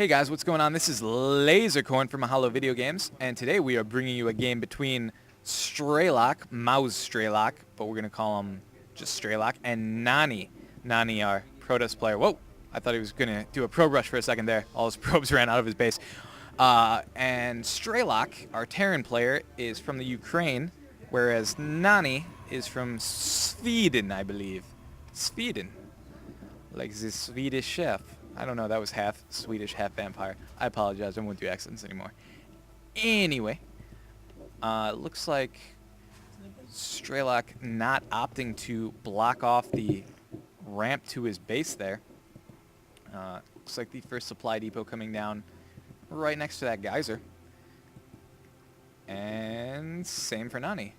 Hey guys, what's going on? This is Lasercorn from Mahalo Video Games, and today we are bringing you a game between Strelok, Mouse Strelok, but we're going to call him just Strelok, and Nani. Nani, our Protoss player. Whoa! I thought he was going to do a probe rush for a second there. All his probes ran out of his base. And Strelok, our Terran player, is from the Ukraine, whereas Nani is from Sweden, I believe. Sweden. Like the Swedish chef. I don't know, that was half Swedish, half vampire. I apologize, I won't do accents anymore. Anyway, looks like Strelok not opting to block off the ramp to his base there. Looks like the first supply depot coming down right next to that geyser. And same for Nani.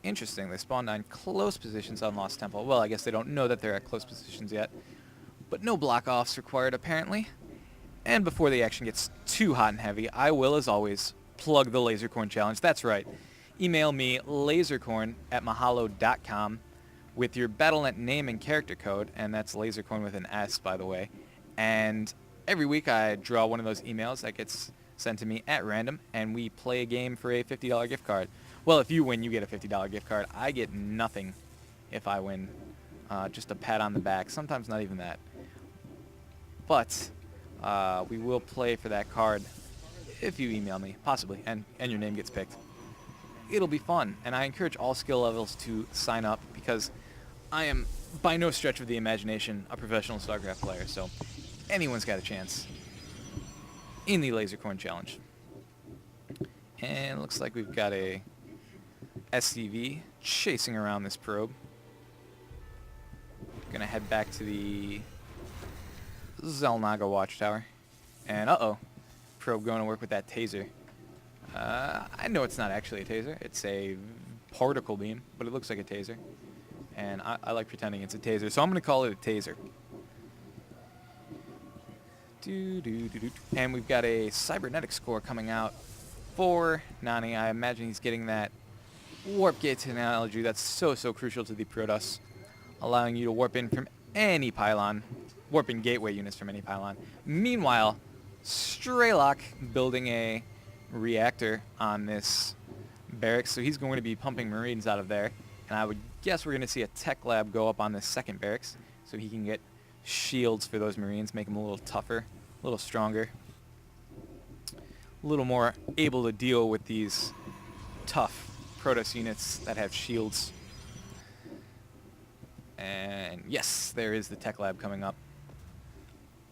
Interesting, they spawned on close positions on Lost Temple. Well, I guess they don't know that they're at close positions yet. But no block-offs required, apparently. And before the action gets too hot and heavy, I will, as always, plug the Lasercorn Challenge. That's right. Email me, lasercorn@mahalo.com, with your Battle.net name and character code, and that's Lasercorn with an S, by the way. And every week I draw one of those emails that gets sent to me at random, and we play a game for a $50 gift card. Well, if you win, you get a $50 gift card. I get nothing if I win. Just a pat on the back. Sometimes not even that. But we will play for that card if you email me, possibly, and your name gets picked. It'll be fun, and I encourage all skill levels to sign up because I am, by no stretch of the imagination, a professional StarCraft player, so anyone's got a chance in the Lasercorn Challenge. And it looks like we've got a SCV chasing around this probe. Gonna head back to the Zelnaga watchtower. And probe going to work with that taser. I know it's not actually a taser. It's a particle beam, but it looks like a taser. And I like pretending it's a taser, so I'm going to call it a taser. And we've got a cybernetic score coming out for Nani. I imagine he's getting that warp gate technology that's so crucial to the Protoss, allowing you to warp in from any pylon. Warping gateway units from any pylon. Meanwhile, Strelok building a reactor on this barracks, so he's going to be pumping Marines out of there. And I would guess we're going to see a tech lab go up on this second barracks, so he can get shields for those Marines, make them a little tougher, a little stronger, a little more able to deal with these tough Protoss units that have shields. And yes, there is the tech lab coming up.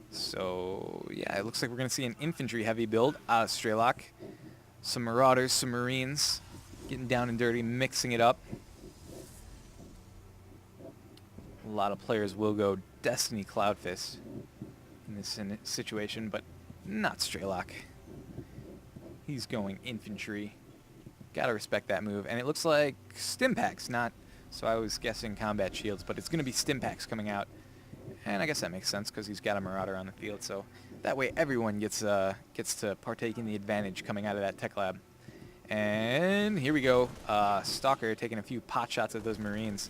So, yeah, it looks like we're going to see an infantry-heavy build out of Strelok. Some Marauders, some Marines, getting down and dirty, mixing it up. A lot of players will go Destiny Cloudfist in this situation, but not Strelok. He's going infantry. Gotta respect that move. And it looks like Stimpaks, not... So I was guessing combat shields, but it's going to be Stimpaks coming out. And I guess that makes sense because he's got a Marauder on the field, so that way everyone gets to partake in the advantage coming out of that tech lab. And here we go. Stalker taking a few pot shots at those Marines.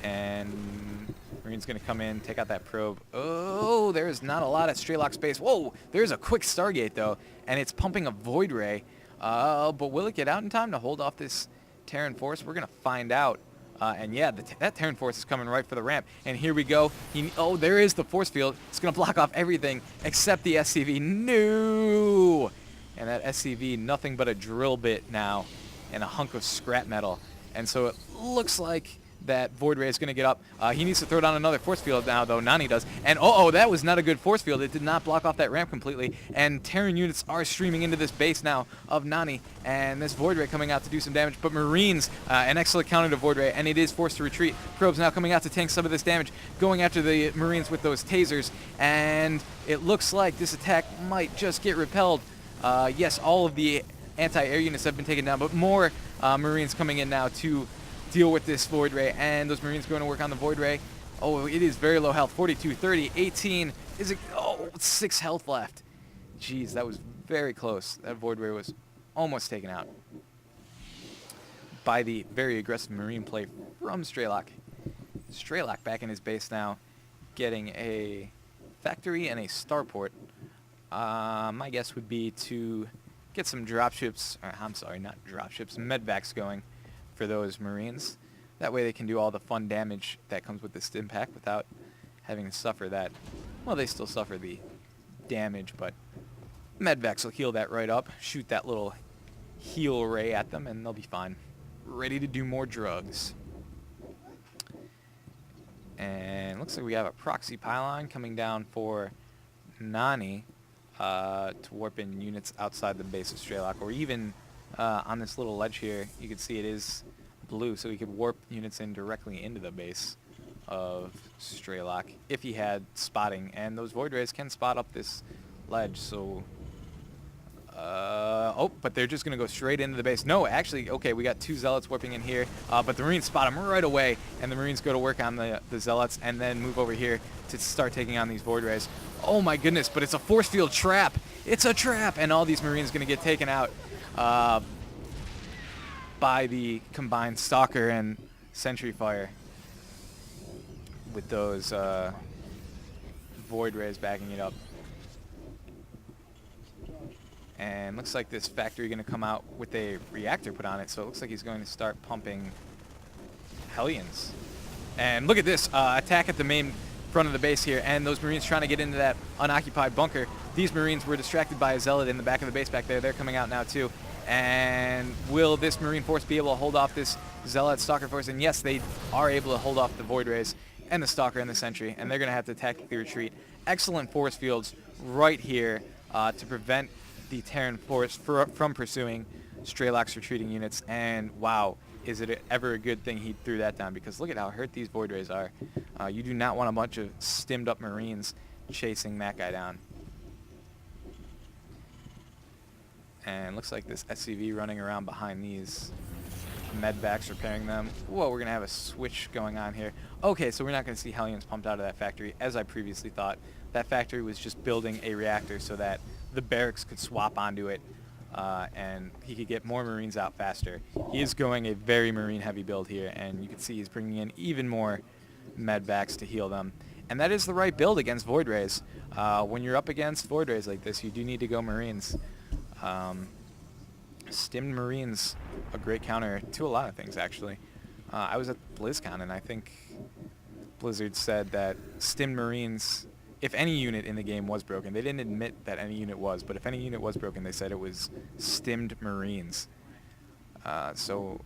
And Marine's going to come in, take out that probe. Oh, there's not a lot at Strelok's base. Whoa, there's a quick Stargate, though, and it's pumping a Void Ray. But will it get out in time to hold off this Terran force? We're going to find out. And yeah, that Terran force is coming right for the ramp. And here we go. There is the force field. It's going to block off everything except the SCV. No! And that SCV, nothing but a drill bit now and a hunk of scrap metal. And so it looks like that Void Ray is going to get up. He needs to throw down another force field now, though. Nani does. And that was not a good force field. It did not block off that ramp completely. And Terran units are streaming into this base now of Nani. And this Void Ray coming out to do some damage. But Marines, an excellent counter to Void Ray, and it is forced to retreat. Probes now coming out to tank some of this damage, going after the Marines with those tasers. And it looks like this attack might just get repelled. Yes, all of the anti-air units have been taken down, but more Marines coming in now to deal with this Void Ray, and those Marines going to work on the Void Ray. Oh, it is very low health. 42, 30, 18. Is it? Oh, 6 health left. Jeez, that was very close. That Void Ray was almost taken out by the very aggressive Marine play from Strelok. Strelok back in his base now, getting a factory and a starport My guess would be to get some dropships, I'm sorry, not dropships, medvacs going for those Marines. That way they can do all the fun damage that comes with the stim pack without having to suffer that. Well, they still suffer the damage, but medvacs will heal that right up, shoot that little heal ray at them, and they'll be fine. Ready to do more drugs. And looks like we have a proxy pylon coming down for Nani to warp in units outside the base of Strelok, or even on this little ledge here, you can see it is blue, so he could warp units in directly into the base of Strelok if he had spotting, and those Void Rays can spot up this ledge, so oh, but they're just going to go straight into the base. No, actually, okay, we got 2 Zealots warping in here, but the Marines spot them right away, and the Marines go to work on the Zealots and then move over here to start taking on these Void Rays. Oh my goodness, but it's a force field trap. It's a trap, and all these Marines going to get taken out by the combined Stalker and Sentry Fire with those Void Rays backing it up. And looks like this factory going to come out with a reactor put on it, so it looks like he's going to start pumping Hellions. And look at this, attack at the main front of the base here, and those Marines trying to get into that unoccupied bunker. These Marines were distracted by a Zealot in the back of the base back there. They're coming out now too. And will this Marine force be able to hold off this Zealot Stalker force? And yes, they are able to hold off the Void Rays and the Stalker and the Sentry, and they're going to have to tactically retreat. Excellent force fields right here to prevent the Terran force from pursuing Strelok's retreating units, and wow, is it ever a good thing he threw that down, because look at how hurt these Void Rays are. You do not want a bunch of stimmed up Marines chasing that guy down. And looks like this SCV running around behind these medvacs, repairing them. Whoa, we're going to have a switch going on here. Okay, so we're not going to see Hellions pumped out of that factory, as I previously thought. That factory was just building a reactor so that the barracks could swap onto it, and he could get more Marines out faster. He is going a very Marine-heavy build here, and you can see he's bringing in even more medvacs to heal them. And that is the right build against Void Rays. When you're up against Void Rays like this, you do need to go Marines. Stimmed Marines, a great counter to a lot of things, actually. I was at BlizzCon, and I think Blizzard said that stimmed Marines, if any unit in the game was broken, they didn't admit that any unit was, but if any unit was broken, they said it was stimmed Marines. So,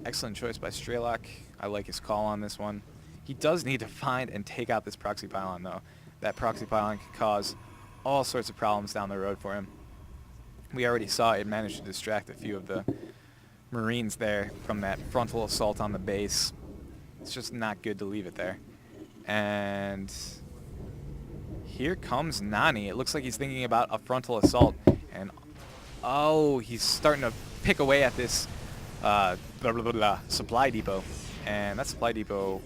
excellent choice by Strelok. I like his call on this one. He does need to find and take out this proxy pylon, though. That proxy pylon could cause all sorts of problems down the road for him. We already saw it managed to distract a few of the Marines there from that frontal assault on the base. It's just not good to leave it there. And here comes Nani. It looks like he's thinking about a frontal assault. And oh, he's starting to pick away at this supply depot. And that supply depot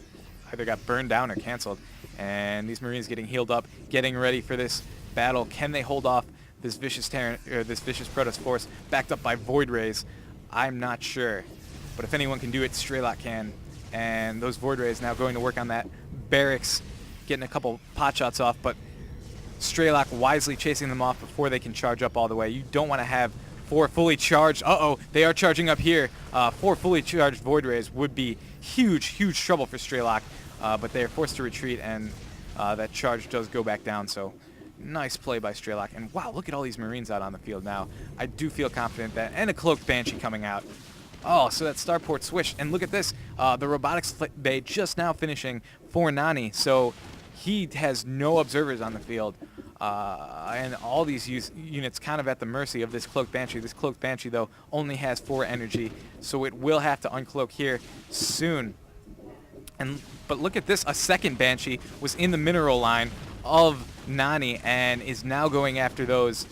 either got burned down or canceled. And these Marines getting healed up, getting ready for this battle. Can they hold off this vicious Terran, or this vicious Protoss force backed up by Void Rays? I'm not sure. But if anyone can do it, Strelok can. And those Void Rays now going to work on that barracks, getting a couple pot shots off, but Strelok wisely chasing them off before they can charge up all the way. You don't want to have 4 fully charged. Uh-oh, they are charging up here. 4 fully charged Void Rays would be huge, huge trouble for Strelok, but they are forced to retreat, and that charge does go back down, so nice play by Strelok. And wow, look at all these Marines out on the field now. I do feel confident that, and a Cloaked Banshee coming out. Oh, so that starport switched, and look at this. The robotics bay just now finishing for Nani, so he has no observers on the field, and all these units kind of at the mercy of this Cloaked Banshee. This Cloaked Banshee, though, only has 4 energy, so it will have to uncloak here soon. But look at this, a second Banshee was in the mineral line of Nani and is now going after those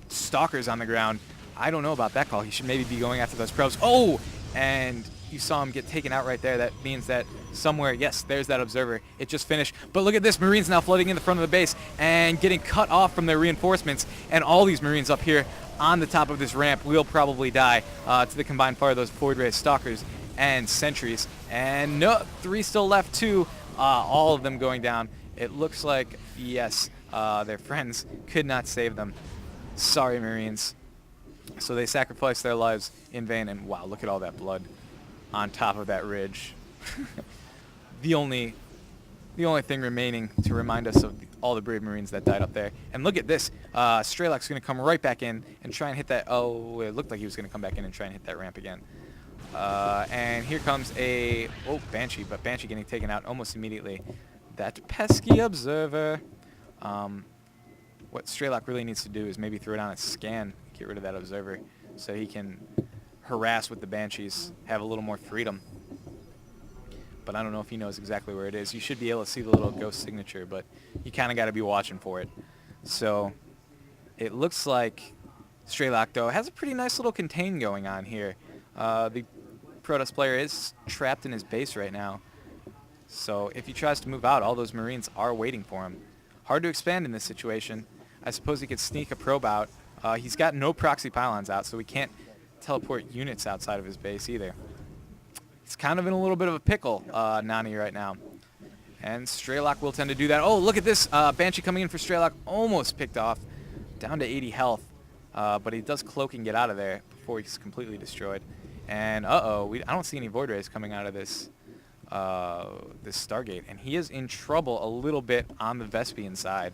stalkers on the ground. I don't know about that call. He should maybe be going after those probes. Oh, and you saw him get taken out right there. That means that somewhere, yes, there's that observer. It just finished. But look at this, Marines now flooding in the front of the base and getting cut off from their reinforcements. And all these Marines up here on the top of this ramp will probably die to the combined fire of those Void Ray Stalkers and Sentries. And no, 3 still left too. All of them going down. It looks like, yes, Their friends could not save them. Sorry, Marines. So they sacrificed their lives in vain, and wow, look at all that blood on top of that ridge. The only thing remaining to remind us of all the brave Marines that died up there. And look at this. Strelok's going to come right back in and try and hit that. Oh, it looked like he was going to come back in and try and hit that ramp again. And here comes a Banshee, but Banshee getting taken out almost immediately. That pesky observer. What Strelok really needs to do is maybe throw down a scan, get rid of that observer, so he can harass with the Banshees, have a little more freedom. But I don't know if he knows exactly where it is. You should be able to see the little ghost signature, but you kind of got to be watching for it. So it looks like Strelok, though, has a pretty nice little contain going on here. The Protoss player is trapped in his base right now. So if he tries to move out, all those Marines are waiting for him. Hard to expand in this situation. I suppose he could sneak a probe out. He's got no proxy pylons out, so he can't teleport units outside of his base either. He's kind of in a little bit of a pickle, Nani, right now. And Strelok will tend to do that. Oh, look at this. Banshee coming in for Strelok. Almost picked off. Down to 80 health. But he does cloak and get out of there before he's completely destroyed. And, I don't see any Void Rays coming out of this this Stargate. And he is in trouble a little bit on the Vespian side.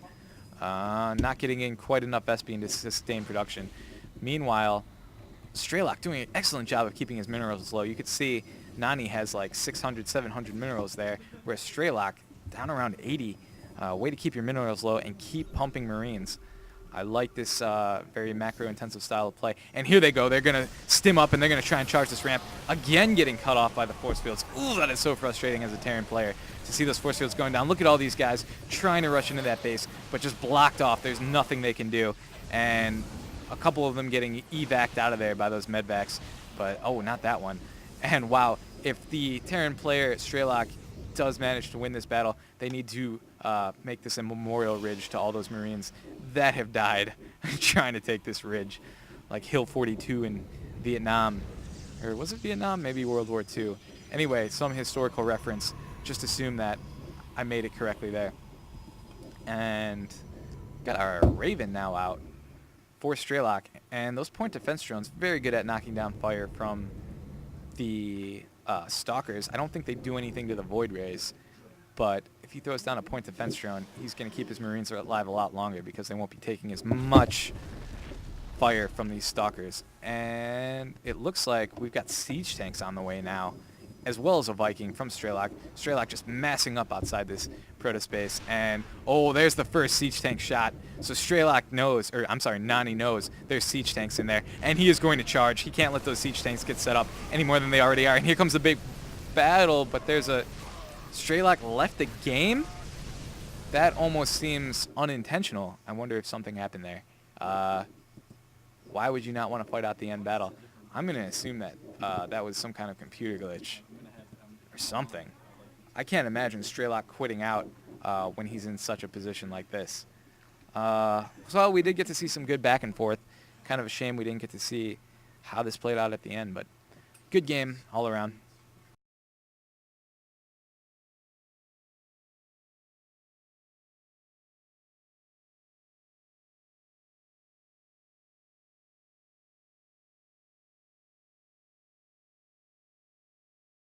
Not getting in quite enough Vespian to sustain production. Meanwhile, Strelok doing an excellent job of keeping his minerals low. You could see Nani has like 600, 700 minerals there, whereas Strelok down around 80. Way to keep your minerals low and keep pumping Marines. I like this very macro-intensive style of play. And here they go. They're going to stim up, and they're going to try and charge this ramp. Again, getting cut off by the force fields. Ooh, that is so frustrating as a Terran player to see those force fields going down. Look at all these guys trying to rush into that base, but just blocked off. There's nothing they can do. And a couple of them getting evac'd out of there by those medvacs. But, oh, not that one. And, wow, if the Terran player, Strelok, does manage to win this battle, they need to make this a memorial ridge to all those Marines that have died trying to take this ridge, like Hill 42 in Vietnam, or was it Vietnam? Maybe World War II. Anyway, some historical reference. Just assume that I made it correctly there. And got our Raven now out for Strelok, and those point defense drones very good at knocking down fire from the Stalkers. I don't think they do anything to the Void Rays, but if he throws down a point defense drone, he's going to keep his Marines alive a lot longer because they won't be taking as much fire from these Stalkers. And it looks like we've got siege tanks on the way now, as well as a Viking from Strelok. Strelok just massing up outside this Protoss base. And, oh, there's the first siege tank shot. So Strelok knows, or I'm sorry, Nani knows there's siege tanks in there. And he is going to charge. He can't let those siege tanks get set up any more than they already are. And here comes the big battle, but there's a... Strelok left the game? That almost seems unintentional. I wonder if something happened there. Why would you not want to fight out the end battle? I'm going to assume that that was some kind of computer glitch or something. I can't imagine Strelok quitting out when he's in such a position like this. So we did get to see some good back and forth. Kind of a shame we didn't get to see how this played out at the end, but good game all around.